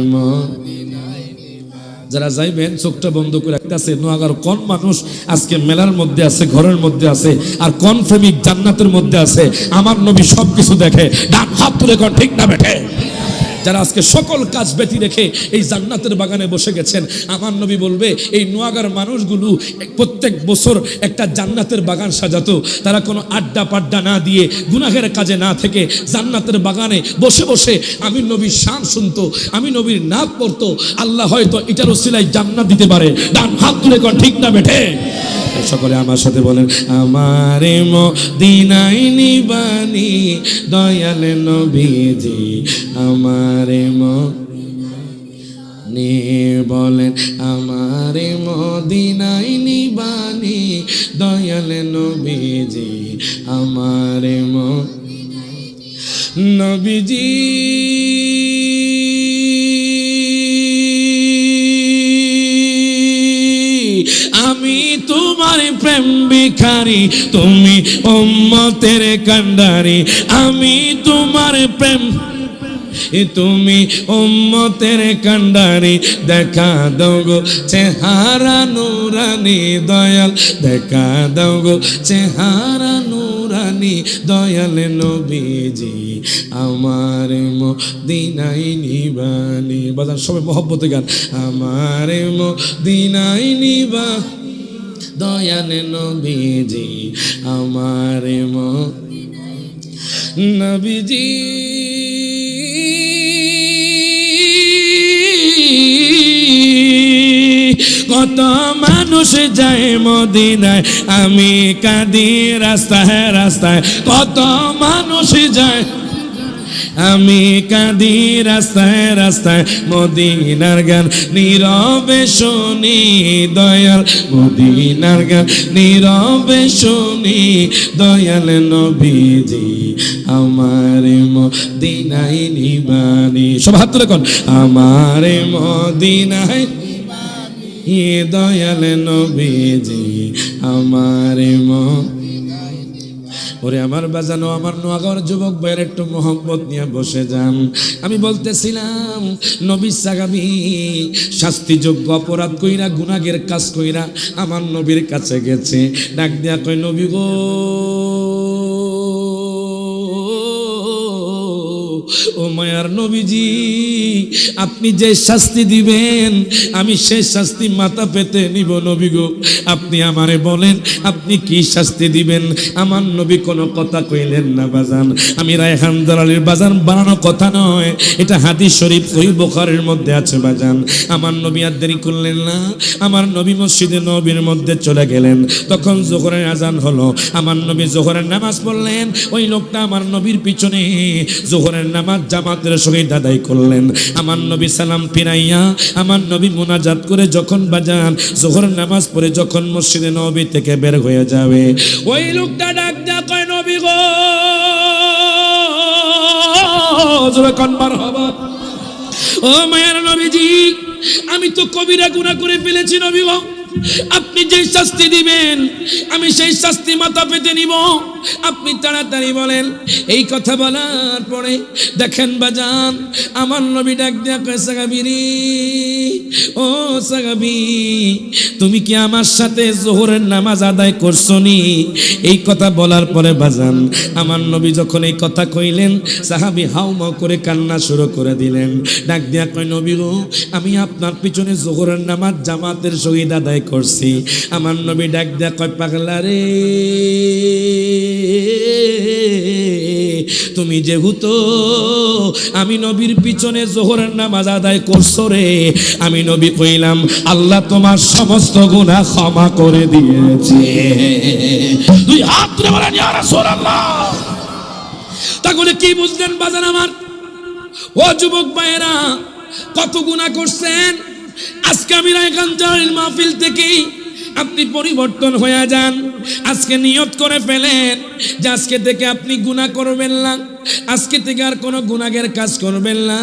S1: যারা যাইবেন চোখটা বন্ধ করে আছে। নোয়াগার কোন মানুষ আজকে মেলার মধ্যে আছে, ঘরের মধ্যে আছে, আর কোন প্রেমিক জান্নাতের মধ্যে আছে? আমার নবী সবকিছু দেখে, ডান হাত তুলে কোন ঠিক না বেঠে। যারা আজকে সকল কাজ ব্যতি রেখে এই জান্নাতের বাগানে বসে গেছেন, আমার নবী বলবে এই নোয়াগার মানুষগুলো প্রত্যেক বছর একটা জান্নাতের বাগান সাজাতো, তারা কোনো আড্ডা পাড্ডা না দিয়ে গুনাহের কাজে না থেকে জান্নাতের বাগানে বসে বসে আমি নবীর শান শুনতো, আমি নবীর নাম পড়তো। আল্লাহ হয়তো এটার ওসিলায় জান্নাত দিতে পারে, ডান হাত তুলে কোন ঠিক না বেঠে। সকলে আমার সাথে বলেন, আমারে মদিনায় নিবানি দয়ালে নবীজি, আমারে মদিনায় বলেন, আমারে মদিনায় নিবানি দয়ালে নবীজি, আমারে নবীজি। আমি তোমার প্রেম ভিখারি, তুমি উম্মতের কান্ডারি, আমি তোমার প্রেম, তুমি উম্মতের কান্ডারি, দেখা দাও গো চেহারা নুরানি দয়াল, দেখা দাও গো চেহারা নুরানি দয়াল নবীজি, আমার মদিনায় নিবানি। বাজান সবাই মহব্বতে গান, আমার মদিনায় নিবা দয়াল নবীজি, আমার নবীজি। কত মানুষ যায় মদিনায়, আমি কাঁদি রাস্তায় রাস্তায়, কত মানুষ যায় আমি কাঁদি রাস্তায় রাস্তায়, মদিনার গান নীরবে শুনি দয়াল, মদিনার গান নীরবে শুনি দয়াল নবীজি, আমার মদিনায় নিবানি। সব হাত তুলে কোন, আমার মদিনায় দয়াল নবীজি, আমার ওরে আমার বাজানো আমার নোয়াগাঁওর যুবক ভাইয়ের একটু মোহাম্মত নিয়ে বসে যান। আমি বলতেছিলাম নবী সাহাবী শাস্তিযোগ্য অপরাধ কইরা গুনাহের কাজ কইরা আমার নবীর কাছে গেছে, ডাক দিয়া কয়, নবী গো ও মায়ার নবীজি, আপনি যে শাস্তি দিবেন আমি সেই শাস্তি মাথা পেতে নিব। নবী গো আপনি আমারে বলেন আপনি কি শাস্তি দিবেন। আমার নবী কোনো কথা কইলেন না বাজান। আমি রায়হান দালালির বাজান বানানো কথা নয়, এটা হাদিস শরীফ সহিহ বুখারীর মধ্যে আছে বাজান। আমার নবী আর দেরি করলেন না, আমার নবী মসজিদে নবীর মধ্যে চলে গেলেন। তখন যোহরের আজান হলো, আমার নবী যোহরের নামাজ পড়লেন। ওই লোকটা আমার নবীর পিছনে যোহরের নামাজ জামাতের সহিত আদায় করলেন। আমার নবী সালাম ফিরাইয়া আমার নবী মুনাজাত করে যখন বাজান যোহরের নামাজ পড়ে যখন মসজিদে নবী থেকে বের হয়ে যাবে, ওই লোকটা ডাক দেয়া কয়, নবী গো জোরে কোন মারহাবা। ও মায়ের নবীজি, আমি তো কবিরা গুনাহ করে ফেলেছি নবী গো, আপনি যে শাস্তি দিবেন আমি সেই শাস্তি মাথা পেতে নিব, আপনি তাড়াতাড়ি বলেন। এই কথা বলার পরে দেখেন বাজান আমার নবী ডাক দিয়া কয়, সাহাবী রে, ও সাহাবী, তুমি কি আমার সাথে যোহরের নামাজ আদায় করছো নি? এই কথা বলার পরে বাজান আমার নবী যখন এই কথা কইলেন, সাহাবী হাউমাউ করে কান্না শুরু করে দিলেন। ডাক দিয়া কয়, নবী গো আমি আপনার পিছনে যোহরের নামাজ জামাতের সহিত আদায় আদায় করছি। আমার নবী ডাক দেয়া কয় পাগলা রে, তুমি যেহেতু আমি নবীর পিছনে জোহরের নামাজ আদায় করছো রে, আমি নবী কইলাম আল্লাহ তোমার সমস্ত গুনাহ ক্ষমা করে দিয়েছে। দুই হাত তুলে বলেন ইয়া রাসূলুল্লাহ। তাহলে কি বুঝলেন বাজান আমার? ও যুবক ভাইরা, কত গুনাহ করছেন। আজকে আমি রায়গঞ্জের মাহফিল থেকে আপনি পরিবর্তন হয়ে যান। আজকে নিয়ত করে ফেলেন যে আজকে থেকে আপনি গুনাহ করবেন না, আজকে থেকে আর কোনো গুনাহের কাজ করবেন না।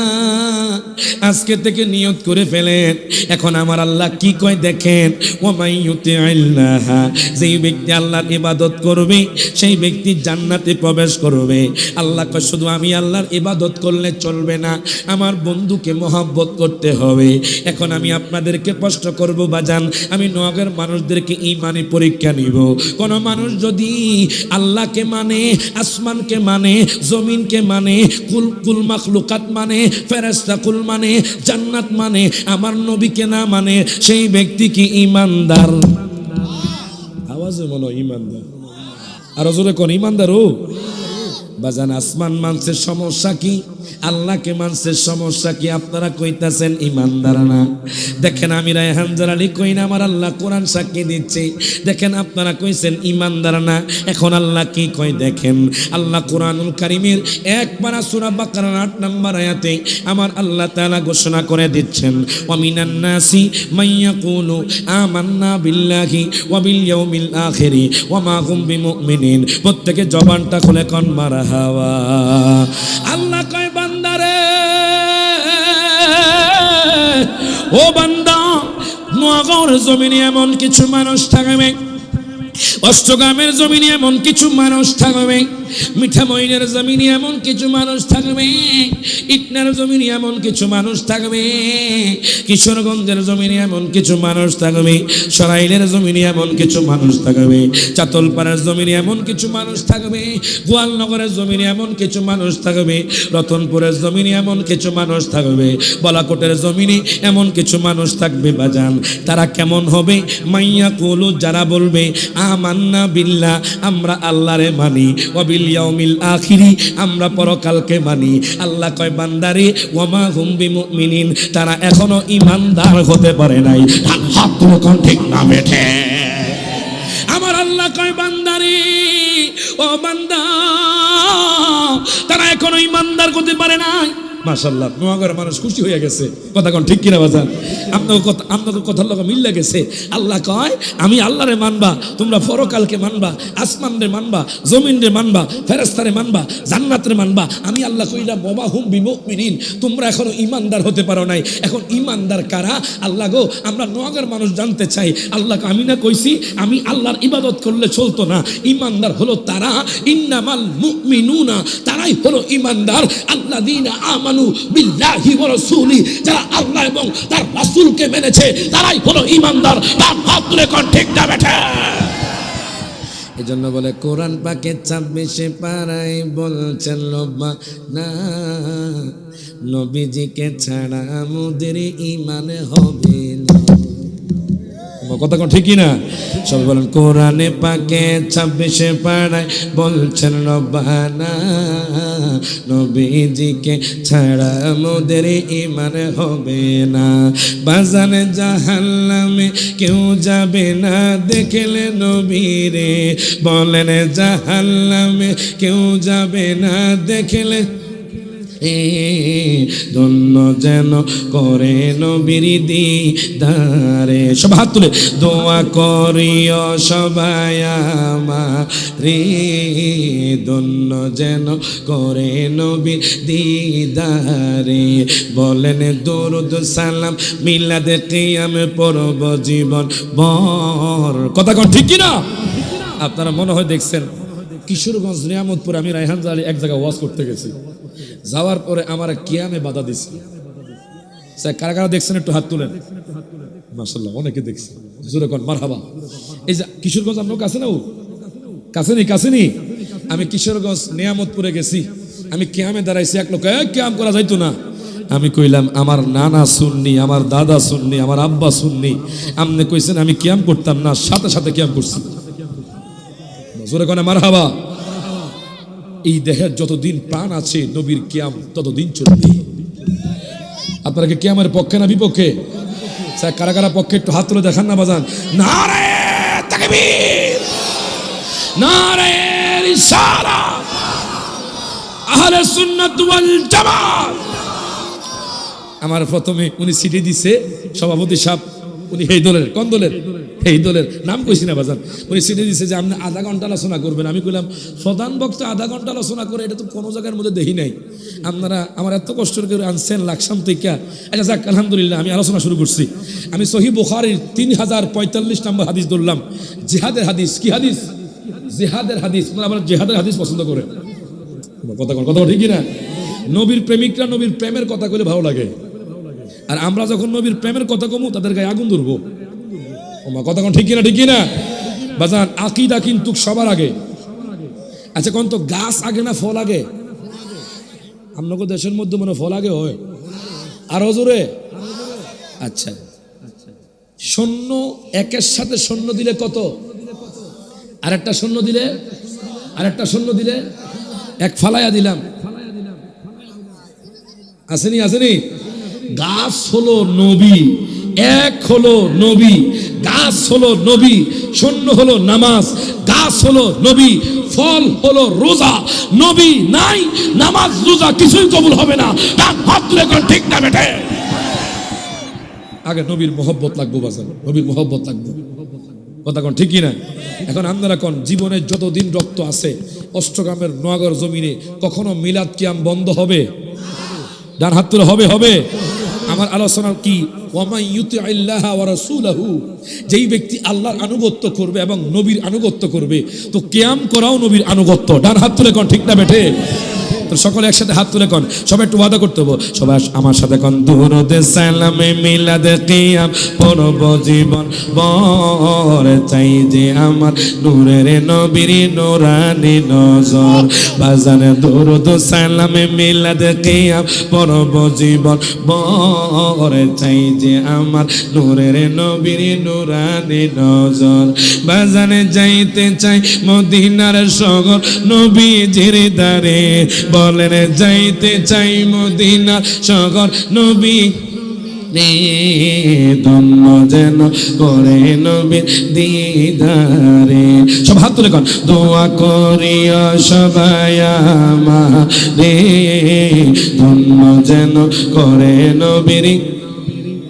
S1: আজকে থেকে নিয়ত করে ফেলেন। এখন আমার আল্লাহ কি কয় দেখেন, ওয়ামাই ইউতিইল্লাহ, যেই ব্যক্তি আল্লাহর ইবাদত করবে সেই ব্যক্তি জান্নাতে প্রবেশ করবে। আল্লাহ কয় শুধু আমি আল্লাহর ইবাদত করলে চলবে না, আমার বন্ধুকে মহব্বত করতে হবে। এখন আমি আপনাদেরকে প্রশ্ন করব বাজান, আমি নগর মানুষদেরকে ইমানি পরীক্ষা নিব। কোন মানুষ যদি আল্লাহকে মানে, আসমানকে মানে, জমিনকে মানে, কুল মাখলুকাত মানে, ফেরেশতা কুল মানে, জান্নাত মানে, আমার নবীকে না মানে, সেই ব্যক্তি কি ঈমানদার? আওয়াজে মনে ঈমানদার। আর জোরে কোন ঈমানদার? ও বাজান, আসমান মানসের সমস্যা কি, আল্লাহকে মানসের সমস্যা কি? আপনারা কইতাছেন ঈমানদার না। দেখেন আমি রায়হান জালালি কই না, আমার আল্লাহ কোরআন সাক্ষী দিচ্ছে। দেখেন আপনারা কইছেন ঈমানদার না। এখন আল্লাহ কি কয় দেখেন, আল্লাহ কোরআনুল কারীমের ১ পারা সূরা বাকারার ৮ নম্বর আয়াতে আমার আল্লাহ তাআলা ঘোষণা করে দিচ্ছেন, ওয়া মিনান নাসি মাইয়াকুলু আমান্না বিল্লাহি ওয়া বিল ইয়াউমিল আখিরি ওয়া মা হুম বিমুমিনিন। প্রত্যেকে জবানটা খুলে কোন মারহাবা। আল্লাহ কয় বান্দারে, ও বান্দা, নোয়াগাঁওর জমিনে এমন কিছু মানুষ থাকবে, অষ্টগ্রামের জমিনে এমন কিছু মানুষ থাকবে, মিঠামইনের জমিনে এমন কিছু মানুষ থাকবে, ইটনার জমিনে এমন কিছু মানুষ থাকবে, কিশোরগঞ্জের জমিনে এমন কিছু মানুষ থাকবে, সরাইলের জমিনে এমন কিছু মানুষ থাকবে, চাতলপাড়ার জমিনে এমন কিছু মানুষ থাকবে, গোয়ালনগরের জমিনে এমন কিছু মানুষ থাকবে, রতনপুরের জমিনে এমন কিছু মানুষ থাকবে, বলাকোটের জমিনে এমন কিছু মানুষ থাকবে বাজান। তারা কেমন হবে? মাইয়া কুলু, যারা বলবে আমান্না বিল্লাহ, আমরা আল্লাহরে মানি, ওয়া বিল ইয়াউমিল আখিরি, আমরা পরকালকে মানি। আল্লাহ কয় বান্দারে, ওয়া মা হুম বিমুমিনিন, তারা এখনো ঈমানদার হতে পারে নাই। হাত তুলে কোন ঠিক না বেঠে। আমার আল্লাহ কয় বান্দারে, ও বান্দা, তারা এখনো ঈমানদার হতে পারে নাই। মাশাআল্লাহ, নোয়াগাঁওয়ের মানুষ খুশি হয়ে গেছে। কথা কোন ঠিক কিনা বাজান? আপনাদের কথার লগে মিল গেছে। আল্লাহ কয় আমি আল্লাহরে মানবা, তোমরা পরকালকে মানবা, আসমানরে মানবা, জমিনরে মানবা, ফেরেশতারে মানবা, জান্নাতরে মানবা। আমি আল্লাহ কইলাম ওয়া মা হুম বিমুমিনিন, তোমরা এখনো ঈমানদার হতে পারো নাই। এখন ঈমানদার কারা? আল্লাহ গো, আমরা নোয়াগাঁওয়ের মানুষ জানতে চাই। আল্লাহকে আমি না কইছি আমি আল্লাহর ইবাদত করলে চলতো না। ঈমানদার হলো তারা, ইন্নামাল মুমিনুনা, তারাই হলো ঈমানদার, আল্লাযীনা আমানু বিল্লাহি ওয়া রাসূলি, যারা আল্লাহ এবং তার রাসূলকে মেনেছে তারাই হলো ঈমানদার। হাত তুলে কোন ঠিক না বেঠে। এজন্য বলে কোরআন পাকে 26 পারায় বলছেন লোবানা, নবীজিকে ছাড়া আমাদের ঈমান হবে না। কথা কোন ঠিক না? সব বলেন কোরআনে পাকে 26 পারায় বলছেন রব্বানা, নবীজিকে ছাড়া আমাদের ঈমান হবে না। বাজানে জাহান্নামে কেউ যাবে না দেখলে নবীরে, বলেন জাহান্নামে কেউ যাবে না দেখলে, ধন্য যেন করে নবীর দিদারে। সব হাত তুলে দোয়া করিও সবাই আমারে, ধন্য যেন করে নবীর দিদারে। বলেন দরুদ সালাম মিলাদে কিয়ামে পড়ব জীবন ভর। কথা কোন ঠিক কি না? আপনারা মনে হয় দেখছেন কিশোরগঞ্জ নিয়ামতপুর, আমি রায়হান জালালি এক জায়গায় ওয়াজ করতে গেছি। যাওয়ার পরে আমার কিয়ামে বাধা দিছে। কারা কারা দেখছেন একটু হাত তুলেন। মাশাআল্লাহ, অনেকে দেখছে। জোরে কোন মারহাবা। এই যে কিশোরগঞ্জ আপনার কাছে না? ও কাছেনি। আমি কিশোরগঞ্জ নিয়ামতপুরে গেছি। আমি কিয়ামে দাঁড়াইছি, এক লোক কিয়াম করা যাইতো না, আমি কইলাম আমার নানা সুন্নি, আমার দাদা সুন্নি, আমার আব্বা সুন্নি, আপনি কইছেন আমি কিয়াম করতাম না, সাথে সাথে কিয়াম করছি। জোরে কোনে মারহাবা। এই দেহের যতদিন প্রাণ আছে নবীর কিয়াম ততদিন চলবে। আপনারা কি কিয়ামের পক্ষে না বিপক্ষে? কারা কারা পক্ষে একটু হাত তুলে দেখান না বাজান। নারে তাকবীর, নারে রিসালাত, আহলে সুন্নাত ওয়াল জামাত। আমার প্রথমে উনি সিটি দিছে, সভাপতি সাহেব, উনি এই দলের, কোন দলের? এই দলের নাম কইছি না বাজান। উনি সিটি দিছে যে আপনি আধা ঘন্টা আলোচনা করবেন। আমি কইলাম প্রধান বক্তা আধা ঘন্টা আলোচনা করে, এটা তো কোনো জায়গার মধ্যে দেখি নাই। আপনারা আমার এত কষ্ট করে আনছেন লাকসাম থেকে। আচ্ছা যাক, আলহামদুলিল্লাহ আমি আলোচনা শুরু করছি। আমি সহিহ বুখারীর 3045 নম্বর হাদিস ধরলাম, জিহাদের হাদিস। কি হাদিস? জিহাদের হাদিস। মানে আবার জিহাদের হাদিস পছন্দ করে কথা ঠিকই না? নবীর প্রেমিকরা নবীর প্রেমের কথা কইলে ভালো লাগে, আর আমরা যখন নবীর প্রেমের কথা কমু তাদের গায়ে আগুন ধরবো। কথা কোন ঠিক না বাজান? আকীদা কিন্তু সবার আগে। আচ্ছা কোন তো গাছ আগে না ফল আগে? আপনাকে দেশের মধ্যে মনে ফল আগে হয়, আরো জোরে। আচ্ছা, শূন্য একের সাথে শূন্য দিলে কত? আরেকটা শূন্য দিলে, আরেকটা শূন্য দিলে, এক ফালাইয়া দিলাম। আসেনি আসেনি? গাছ হলো নবী, এক হলো নবী, গাছ হলো নবী, শূন্য হলো নামাজ, গাছ হলো নবী, ফল হলো রোজা। নবী নাই, নামাজ রোজা কিছুই কবুল হবে না। ঠিক না বেটে? আগে নবীর মোহব্বত লাগবো বাজার, নবীর মোহব্বত লাগবো। কথা কোন ঠিক না? এখন আপনারা কোন জীবনের যতদিন রক্ত আছে অষ্টগ্রামের নোয়াগড় জমিনে কখনো মিলাদ কিয়াম বন্ধ হবে? ডান হাত তুলে হবে হবে। আমার আলোচনা কি? ওয়ামান ইউতিইল্লাহ ওয়া রাসূলাহু, যেই ব্যক্তি আল্লাহর আনুগত্য করবে এবং নবীর আনুগত্য করবে, তো কিয়াম করাও নবীর আনুগত্য। ডান হাত তুলে কোন ঠিক না বেটে? তো সকলে একসাথে হাত তুলে কোন, সবাই একটু ওয়াদা করতে হবে, সবাই আমার সাথে কোন দুরুদে সালামে মিলাদে কিয়াম পড়ব জীবন ভর, চাই যে আমার নূরের নবীর নূরানি নজর। বাজানে দুরুদ সালামে মিলাদে কিয়াম পড়ব জীবন ভর, চাই যে আমার নূরের নবীর নূরানি নজর। বাজানে যাইতে চাই মদিনার শহর নবীজির দারে, বলেন যাইতে চাই মদিনা শহর নবী ধন্য যেন করে নবীর দিদারে। সব হাত তুলে কন, দোয়া করিয়া সবাই আমারে, ধন্য যেন করে নবীর